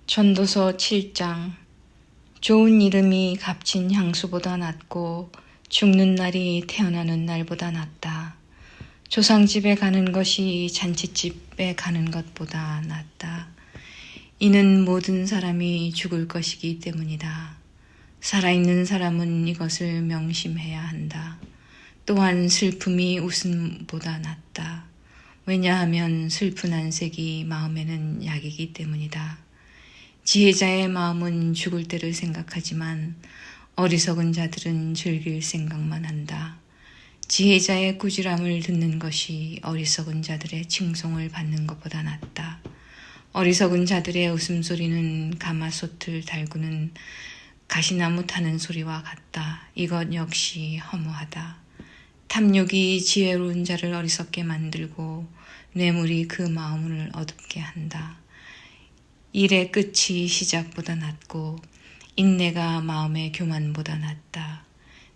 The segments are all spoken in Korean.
전도서 7장. 좋은 이름이 값진 향수보다 낫고 죽는 날이 태어나는 날보다 낫다. 조상집에 가는 것이 잔치집에 가는 것보다 낫다. 이는 모든 사람이 죽을 것이기 때문이다. 살아있는 사람은 이것을 명심해야 한다. 또한 슬픔이 웃음보다 낫다. 왜냐하면 슬픈 안색이 마음에는 약이기 때문이다. 지혜자의 마음은 죽을 때를 생각하지만 어리석은 자들은 즐길 생각만 한다. 지혜자의 꾸지람을 듣는 것이 어리석은 자들의 칭송을 받는 것보다 낫다. 어리석은 자들의 웃음소리는 가마솥을 달구는 가시나무 타는 소리와 같다. 이것 역시 허무하다. 탐욕이 지혜로운 자를 어리석게 만들고 뇌물이 그 마음을 어둡게 한다. 일의 끝이 시작보다 낫고 인내가 마음의 교만보다 낫다.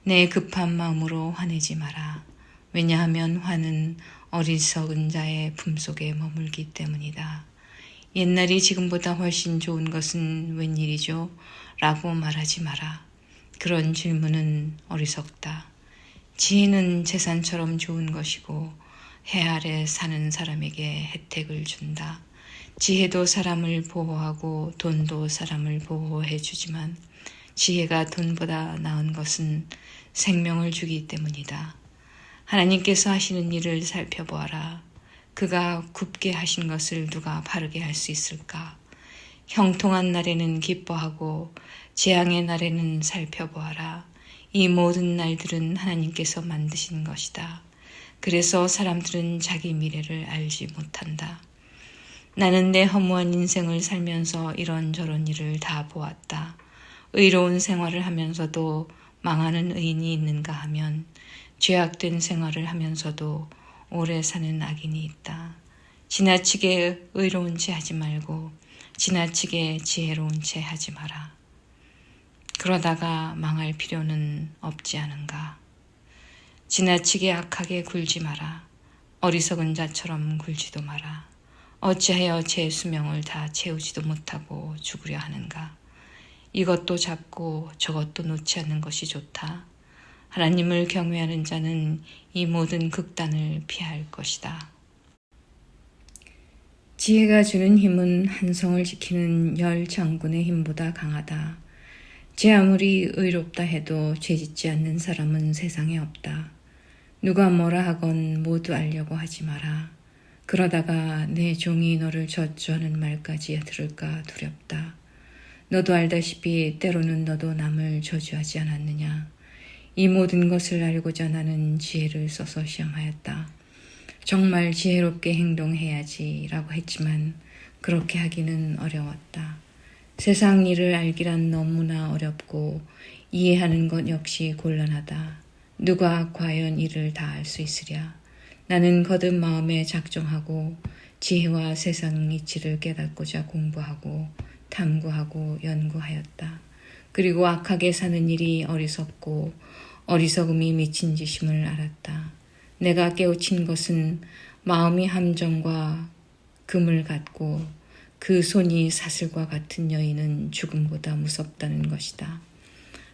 내 급한 마음으로 화내지 마라. 왜냐하면 화는 어리석은 자의 품속에 머물기 때문이다. 옛날이 지금보다 훨씬 좋은 것은 웬일이죠? 라고 말하지 마라. 그런 질문은 어리석다. 지혜는 재산처럼 좋은 것이고 해 아래 사는 사람에게 혜택을 준다. 지혜도 사람을 보호하고 돈도 사람을 보호해 주지만 지혜가 돈보다 나은 것은 생명을 주기 때문이다. 하나님께서 하시는 일을 살펴보아라. 그가 굽게 하신 것을 누가 바르게 할 수 있을까? 형통한 날에는 기뻐하고 재앙의 날에는 살펴보아라. 이 모든 날들은 하나님께서 만드신 것이다. 그래서 사람들은 자기 미래를 알지 못한다. 나는 내 허무한 인생을 살면서 이런저런 일을 다 보았다. 의로운 생활을 하면서도 망하는 의인이 있는가 하면 죄악된 생활을 하면서도 오래 사는 악인이 있다. 지나치게 의로운 채 하지 말고 지나치게 지혜로운 채 하지 마라. 그러다가 망할 필요는 없지 않은가. 지나치게 악하게 굴지 마라. 어리석은 자처럼 굴지도 마라. 어찌하여 제 수명을 다 채우지도 못하고 죽으려 하는가. 이것도 잡고 저것도 놓지 않는 것이 좋다. 하나님을 경외하는 자는 이 모든 극단을 피할 것이다. 지혜가 주는 힘은 한 성을 지키는 10장군의 힘보다 강하다. 제 아무리 의롭다 해도 죄짓지 않는 사람은 세상에 없다. 누가 뭐라 하건 모두 알려고 하지 마라. 그러다가 내 종이 너를 저주하는 말까지 들을까 두렵다. 너도 알다시피 때로는 너도 남을 저주하지 않았느냐. 이 모든 것을 알고자 나는 지혜를 써서 시험하였다. 정말 지혜롭게 행동해야지 라고 했지만 그렇게 하기는 어려웠다. 세상 일을 알기란 너무나 어렵고 이해하는 것 역시 곤란하다. 누가 과연 이를 다 알 수 있으랴. 나는 거듭 마음에 작정하고 지혜와 세상 이치를 깨닫고자 공부하고 탐구하고 연구하였다. 그리고 악하게 사는 일이 어리석고 어리석음이 미친 짓임을 알았다. 내가 깨우친 것은 마음이 함정과 금을 갖고 그 손이 사슬과 같은 여인은 죽음보다 무섭다는 것이다.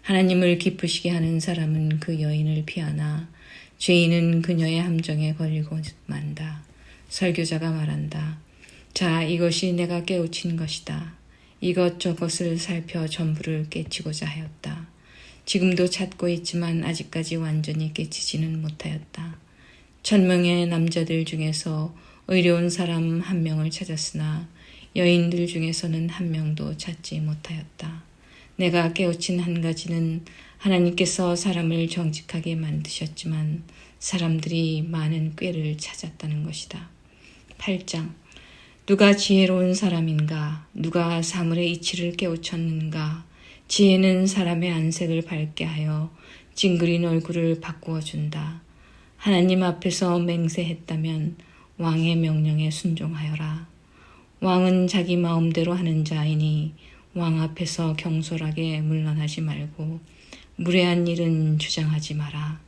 하나님을 기쁘시게 하는 사람은 그 여인을 피하나 죄인은 그녀의 함정에 걸리고 만다. 설교자가 말한다. 자, 이것이 내가 깨우친 것이다. 이것저것을 살펴 전부를 깨치고자 하였다. 지금도 찾고 있지만 아직까지 완전히 깨치지는 못하였다. 1000명의 남자들 중에서 의로운 사람 1명을 찾았으나 여인들 중에서는 1명도 찾지 못하였다. 내가 깨우친 한 가지는 하나님께서 사람을 정직하게 만드셨지만 사람들이 많은 꾀를 찾았다는 것이다. 8장. 누가 지혜로운 사람인가? 누가 사물의 이치를 깨우쳤는가? 지혜는 사람의 안색을 밝게 하여 찡그린 얼굴을 바꾸어 준다. 하나님 앞에서 맹세했다면 왕의 명령에 순종하여라. 왕은 자기 마음대로 하는 자이니 왕 앞에서 경솔하게 물러나지 말고 무례한 일은 주장하지 마라.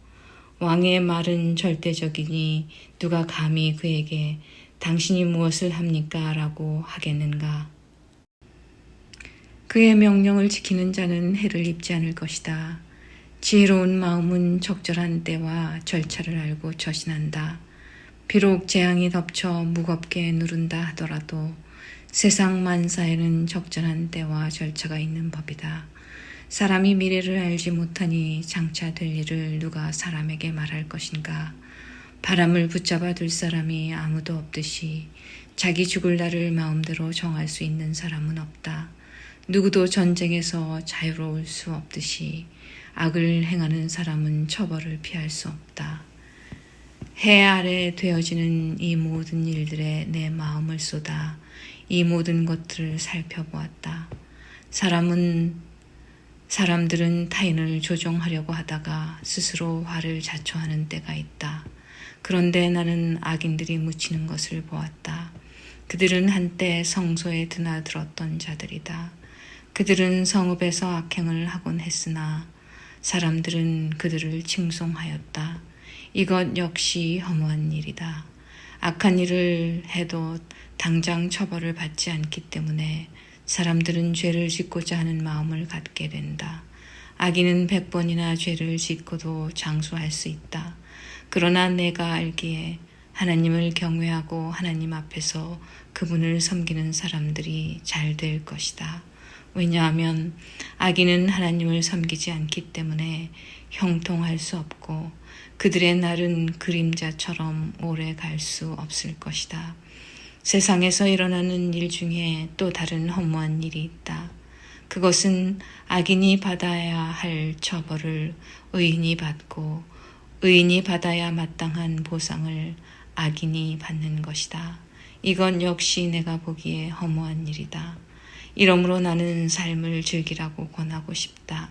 왕의 말은 절대적이니 누가 감히 그에게 당신이 무엇을 합니까? 라고 하겠는가? 그의 명령을 지키는 자는 해를 입지 않을 것이다. 지혜로운 마음은 적절한 때와 절차를 알고 처신한다. 비록 재앙이 덮쳐 무겁게 누른다 하더라도 세상 만사에는 적절한 때와 절차가 있는 법이다. 사람이 미래를 알지 못하니 장차 될 일을 누가 사람에게 말할 것인가. 바람을 붙잡아 둘 사람이 아무도 없듯이 자기 죽을 날을 마음대로 정할 수 있는 사람은 없다. 누구도 전쟁에서 자유로울 수 없듯이 악을 행하는 사람은 처벌을 피할 수 없다. 해 아래 되어지는 이 모든 일들에 내 마음을 쏟아 이 모든 것들을 살펴보았다. 사람들은 타인을 조종하려고 하다가 스스로 화를 자초하는 때가 있다. 그런데 나는 악인들이 묻히는 것을 보았다. 그들은 한때 성소에 드나들었던 자들이다. 그들은 성읍에서 악행을 하곤 했으나 사람들은 그들을 칭송하였다. 이것 역시 허무한 일이다. 악한 일을 해도 당장 처벌을 받지 않기 때문에 사람들은 죄를 짓고자 하는 마음을 갖게 된다. 악인은 100번이나 죄를 짓고도 장수할 수 있다. 그러나 내가 알기에 하나님을 경외하고 하나님 앞에서 그분을 섬기는 사람들이 잘 될 것이다. 왜냐하면 악인은 하나님을 섬기지 않기 때문에 형통할 수 없고 그들의 날은 그림자처럼 오래 갈 수 없을 것이다. 세상에서 일어나는 일 중에 또 다른 허무한 일이 있다. 그것은 악인이 받아야 할 처벌을 의인이 받고 의인이 받아야 마땅한 보상을 악인이 받는 것이다. 이건 역시 내가 보기에 허무한 일이다. 이러므로 나는 삶을 즐기라고 권하고 싶다.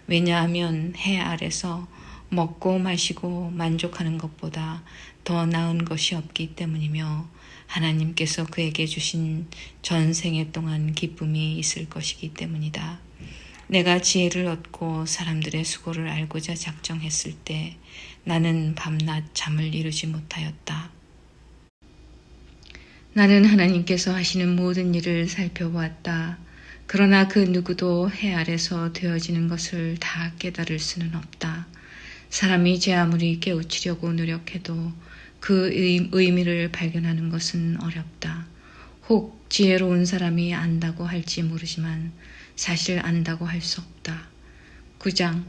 왜냐하면 해 아래서 먹고 마시고 만족하는 것보다 더 나은 것이 없기 때문이며 하나님께서 그에게 주신 전생에 동안 기쁨이 있을 것이기 때문이다. 내가 지혜를 얻고 사람들의 수고를 알고자 작정했을 때 나는 밤낮 잠을 이루지 못하였다. 나는 하나님께서 하시는 모든 일을 살펴보았다. 그러나 그 누구도 해 아래서 되어지는 것을 다 깨달을 수는 없다. 사람이 제 아무리 깨우치려고 노력해도 그 의미를 발견하는 것은 어렵다. 혹 지혜로운 사람이 안다고 할지 모르지만 사실 안다고 할 수 없다. 9장.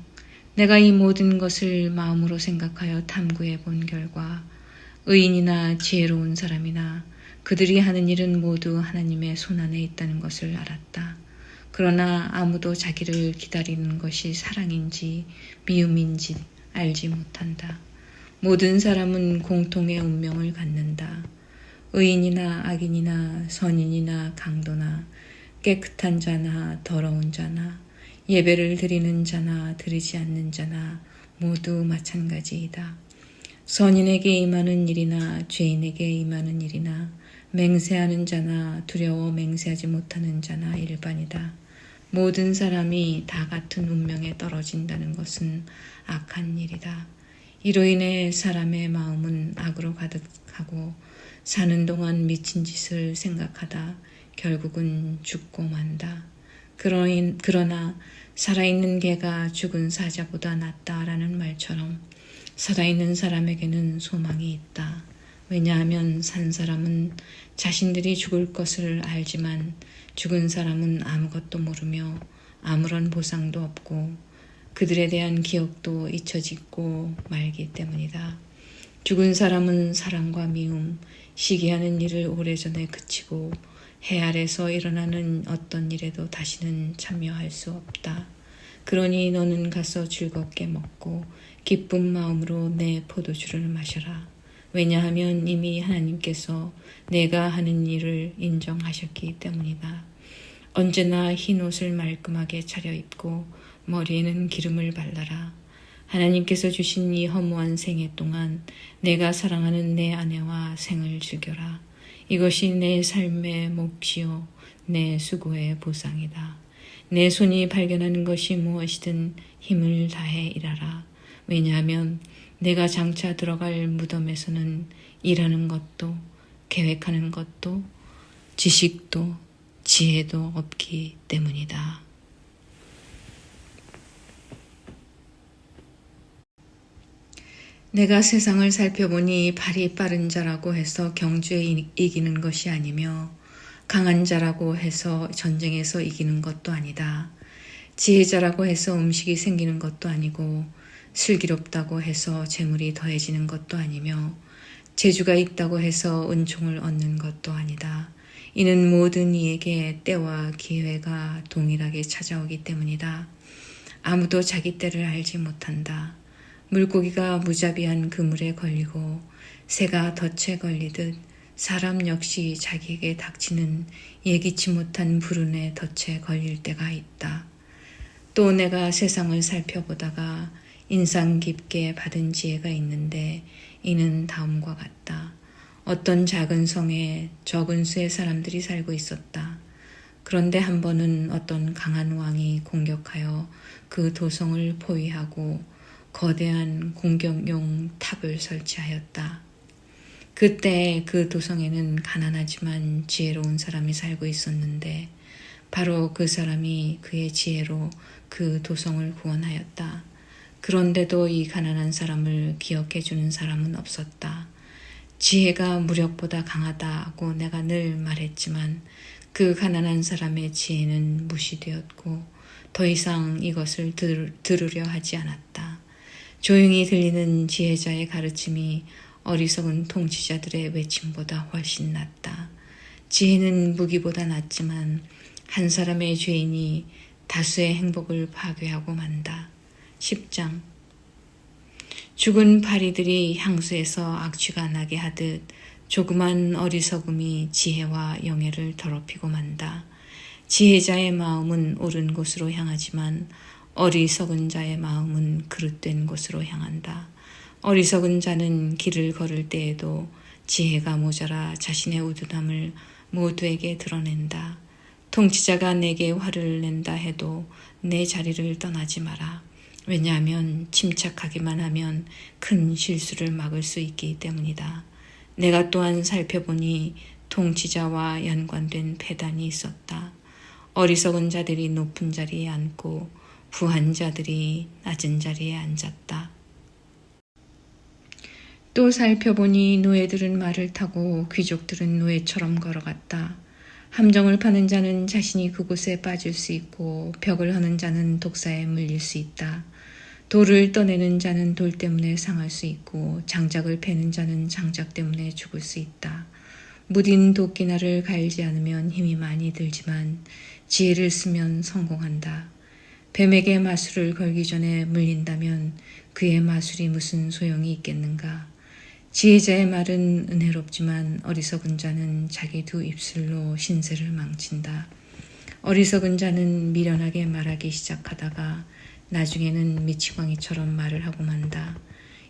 내가 이 모든 것을 마음으로 생각하여 탐구해 본 결과 의인이나 지혜로운 사람이나 그들이 하는 일은 모두 하나님의 손안에 있다는 것을 알았다. 그러나 아무도 자기를 기다리는 것이 사랑인지 미움인지 알지 못한다. 모든 사람은 공통의 운명을 갖는다. 의인이나 악인이나 선인이나 강도나 깨끗한 자나 더러운 자나 예배를 드리는 자나 드리지 않는 자나 모두 마찬가지이다. 선인에게 임하는 일이나 죄인에게 임하는 일이나 맹세하는 자나 두려워 맹세하지 못하는 자나 일반이다. 모든 사람이 다 같은 운명에 떨어진다는 것은 악한 일이다. 이로 인해 사람의 마음은 악으로 가득하고 사는 동안 미친 짓을 생각하다 결국은 죽고 만다. 그러나 살아있는 개가 죽은 사자보다 낫다라는 말처럼 살아있는 사람에게는 소망이 있다. 왜냐하면 산 사람은 자신들이 죽을 것을 알지만 죽은 사람은 아무것도 모르며 아무런 보상도 없고 그들에 대한 기억도 잊혀지고 말기 때문이다. 죽은 사람은 사랑과 미움, 시기하는 일을 오래전에 그치고 해 아래서 일어나는 어떤 일에도 다시는 참여할 수 없다. 그러니 너는 가서 즐겁게 먹고 기쁜 마음으로 내 포도주를 마셔라. 왜냐하면 이미 하나님께서 내가 하는 일을 인정하셨기 때문이다. 언제나 흰 옷을 말끔하게 차려입고 머리에는 기름을 발라라. 하나님께서 주신 이 허무한 생애 동안 내가 사랑하는 내 아내와 생을 즐겨라. 이것이 내 삶의 몫이요 내 수고의 보상이다. 내 손이 발견하는 것이 무엇이든 힘을 다해 일하라. 왜냐하면 내가 장차 들어갈 무덤에서는 일하는 것도 계획하는 것도 지식도 지혜도 없기 때문이다. 내가 세상을 살펴보니 발이 빠른 자라고 해서 경주에 이기는 것이 아니며 강한 자라고 해서 전쟁에서 이기는 것도 아니다. 지혜자라고 해서 음식이 생기는 것도 아니고 슬기롭다고 해서 재물이 더해지는 것도 아니며 재주가 있다고 해서 은총을 얻는 것도 아니다. 이는 모든 이에게 때와 기회가 동일하게 찾아오기 때문이다. 아무도 자기 때를 알지 못한다. 물고기가 무자비한 그물에 걸리고 새가 덫에 걸리듯 사람 역시 자기에게 닥치는 예기치 못한 불운의 덫에 걸릴 때가 있다. 또 내가 세상을 살펴보다가 인상 깊게 받은 지혜가 있는데 이는 다음과 같다. 어떤 작은 성에 적은 수의 사람들이 살고 있었다. 그런데 한 번은 어떤 강한 왕이 공격하여 그 도성을 포위하고 거대한 공격용 탑을 설치하였다. 그때 그 도성에는 가난하지만 지혜로운 사람이 살고 있었는데 바로 그 사람이 그의 지혜로 그 도성을 구원하였다. 그런데도 이 가난한 사람을 기억해 주는 사람은 없었다. 지혜가 무력보다 강하다고 내가 늘 말했지만 그 가난한 사람의 지혜는 무시되었고 더 이상 이것을 들으려 하지 않았다. 조용히 들리는 지혜자의 가르침이 어리석은 통치자들의 외침보다 훨씬 낫다. 지혜는 무기보다 낫지만 한 사람의 죄인이 다수의 행복을 파괴하고 만다. 10장 죽은 파리들이 향수에서 악취가 나게 하듯 조그만 어리석음이 지혜와 영예를 더럽히고 만다. 지혜자의 마음은 옳은 곳으로 향하지만 어리석은 자의 마음은 그릇된 곳으로 향한다. 어리석은 자는 길을 걸을 때에도 지혜가 모자라 자신의 우둔함을 모두에게 드러낸다. 통치자가 내게 화를 낸다 해도 내 자리를 떠나지 마라. 왜냐하면 침착하기만 하면 큰 실수를 막을 수 있기 때문이다. 내가 또한 살펴보니 통치자와 연관된 패단이 있었다. 어리석은 자들이 높은 자리에 앉고 부한 자들이 낮은 자리에 앉았다. 또 살펴보니 노예들은 말을 타고 귀족들은 노예처럼 걸어갔다. 함정을 파는 자는 자신이 그곳에 빠질 수 있고 벽을 허는 자는 독사에 물릴 수 있다. 돌을 떠내는 자는 돌 때문에 상할 수 있고 장작을 패는 자는 장작 때문에 죽을 수 있다. 무딘 도끼날을 갈지 않으면 힘이 많이 들지만 지혜를 쓰면 성공한다. 뱀에게 마술을 걸기 전에 물린다면 그의 마술이 무슨 소용이 있겠는가. 지혜자의 말은 은혜롭지만 어리석은 자는 자기 두 입술로 신세를 망친다. 어리석은 자는 미련하게 말하기 시작하다가 나중에는 미치광이처럼 말을 하고 만다.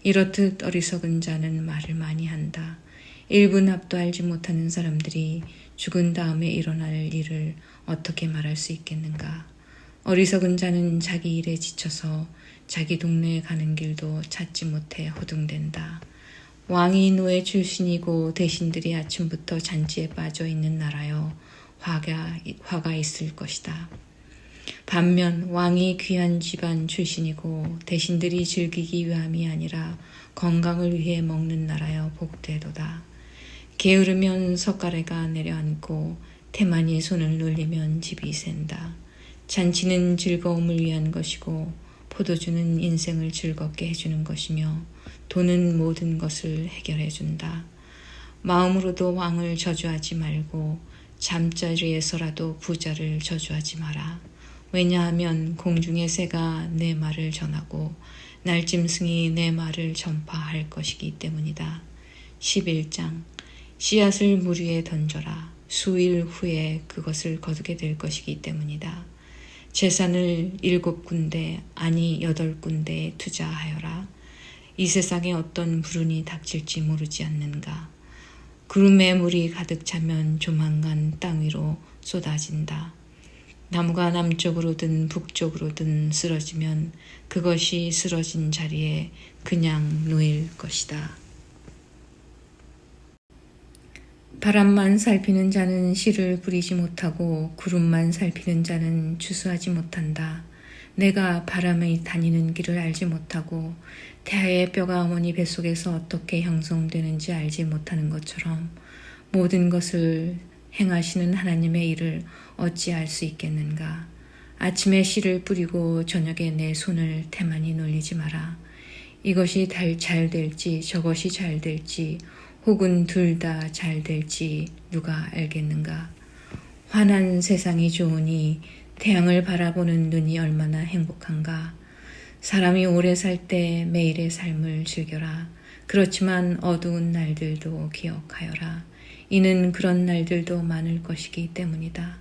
이렇듯 어리석은 자는 말을 많이 한다. 1분 앞도 알지 못하는 사람들이 죽은 다음에 일어날 일을 어떻게 말할 수 있겠는가. 어리석은 자는 자기 일에 지쳐서 자기 동네에 가는 길도 찾지 못해 허둥댄다. 왕이 노예 출신이고 대신들이 아침부터 잔치에 빠져 있는 나라여 화가 있을 것이다. 반면 왕이 귀한 집안 출신이고 대신들이 즐기기 위함이 아니라 건강을 위해 먹는 나라여 복되도다. 게으르면 석가래가 내려앉고 태만이 손을 놀리면 집이 샌다. 잔치는 즐거움을 위한 것이고 포도주는 인생을 즐겁게 해주는 것이며 돈은 모든 것을 해결해 준다. 마음으로도 왕을 저주하지 말고 잠자리에서라도 부자를 저주하지 마라. 왜냐하면 공중의 새가 내 말을 전하고 날짐승이 내 말을 전파할 것이기 때문이다. 11장 씨앗을 물 위에 던져라. 수일 후에 그것을 거두게 될 것이기 때문이다. 재산을 7군데 아니 8군데에 투자하여라. 이 세상에 어떤 불운이 닥칠지 모르지 않는가. 구름에 물이 가득 차면 조만간 땅 위로 쏟아진다. 나무가 남쪽으로든 북쪽으로든 쓰러지면 그것이 쓰러진 자리에 그냥 놓일 것이다. 바람만 살피는 자는 씨를 뿌리지 못하고 구름만 살피는 자는 추수하지 못한다. 내가 바람이 다니는 길을 알지 못하고 태아의 뼈가 어머니 뱃속에서 어떻게 형성되는지 알지 못하는 것처럼 모든 것을 행하시는 하나님의 일을 어찌 알 수 있겠는가. 아침에 씨를 뿌리고 저녁에 내 손을 태만히 놀리지 마라. 이것이 잘 될지 저것이 잘 될지 혹은 둘 다 잘 될지 누가 알겠는가. 환한 세상이 좋으니 태양을 바라보는 눈이 얼마나 행복한가. 사람이 오래 살 때 매일의 삶을 즐겨라. 그렇지만 어두운 날들도 기억하여라. 이는 그런 날들도 많을 것이기 때문이다.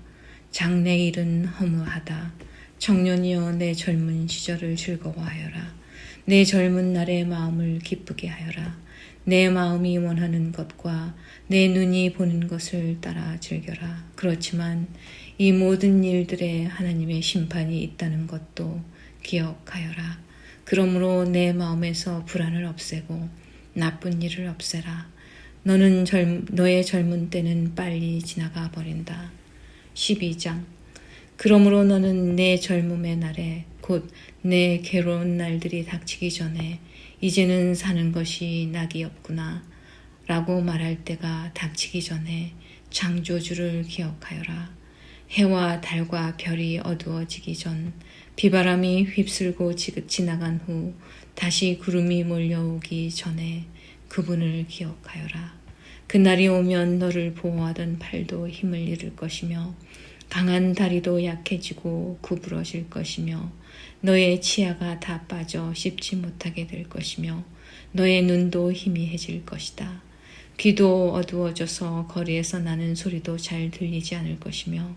장래일은 허무하다. 청년이여 내 젊은 시절을 즐거워하여라. 내 젊은 날의 마음을 기쁘게 하여라. 내 마음이 원하는 것과 내 눈이 보는 것을 따라 즐겨라. 그렇지만 이 모든 일들에 하나님의 심판이 있다는 것도 기억하여라. 그러므로 내 마음에서 불안을 없애고 나쁜 일을 없애라. 너의 젊은 때는 빨리 지나가 버린다. 12장. 그러므로 너는 내 젊음의 날에 곧 내 괴로운 날들이 닥치기 전에 이제는 사는 것이 낙이 없구나 라고 말할 때가 닥치기 전에 창조주를 기억하여라. 해와 달과 별이 어두워지기 전 비바람이 휩쓸고 지나간 후 다시 구름이 몰려오기 전에 그분을 기억하여라. 그날이 오면 너를 보호하던 팔도 힘을 잃을 것이며 강한 다리도 약해지고 구부러질 것이며 너의 치아가 다 빠져 씹지 못하게 될 것이며 너의 눈도 희미해질 것이다. 귀도 어두워져서 거리에서 나는 소리도 잘 들리지 않을 것이며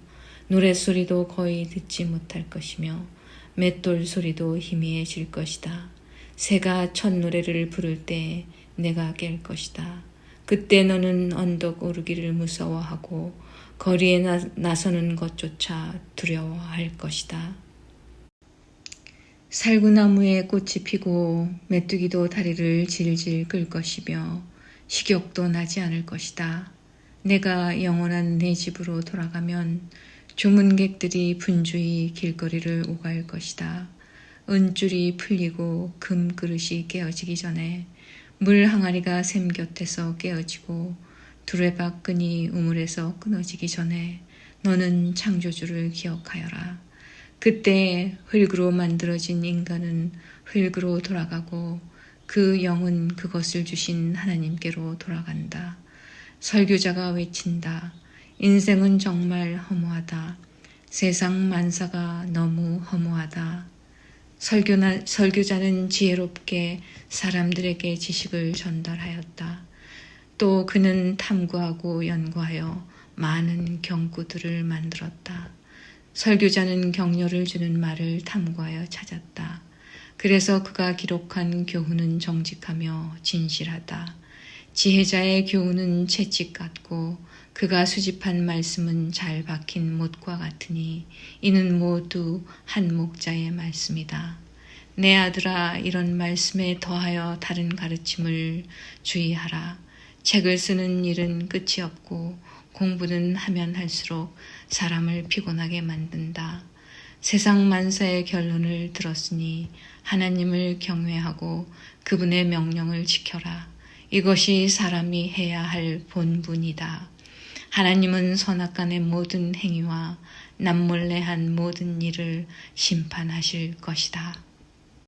노랫소리도 거의 듣지 못할 것이며 맷돌 소리도 희미해질 것이다. 새가 첫 노래를 부를 때 내가 깰 것이다. 그때 너는 언덕 오르기를 무서워하고 거리에 나서는 것조차 두려워할 것이다. 살구나무에 꽃이 피고 메뚜기도 다리를 질질 끌 것이며 식욕도 나지 않을 것이다. 내가 영원한 내 집으로 돌아가면 조문객들이 분주히 길거리를 오갈 것이다. 은줄이 풀리고 금그릇이 깨어지기 전에 물 항아리가 샘 곁에서 깨어지고 두레박 끈이 우물에서 끊어지기 전에 너는 창조주를 기억하여라. 그때 흙으로 만들어진 인간은 흙으로 돌아가고 그 영은 그것을 주신 하나님께로 돌아간다. 설교자가 외친다. 인생은 정말 허무하다. 세상 만사가 너무 허무하다. 설교자는 지혜롭게 사람들에게 지식을 전달하였다. 또 그는 탐구하고 연구하여 많은 경구들을 만들었다. 설교자는 격려를 주는 말을 탐구하여 찾았다. 그래서 그가 기록한 교훈은 정직하며 진실하다. 지혜자의 교훈은 채찍 같고 그가 수집한 말씀은 잘 박힌 못과 같으니 이는 모두 한 목자의 말씀이다. 내 아들아, 이런 말씀에 더하여 다른 가르침을 주의하라. 책을 쓰는 일은 끝이 없고 공부는 하면 할수록 사람을 피곤하게 만든다. 세상 만사의 결론을 들었으니 하나님을 경외하고 그분의 명령을 지켜라. 이것이 사람이 해야 할 본분이다. 하나님은 선악간의 모든 행위와 남몰래 한 모든 일을 심판하실 것이다.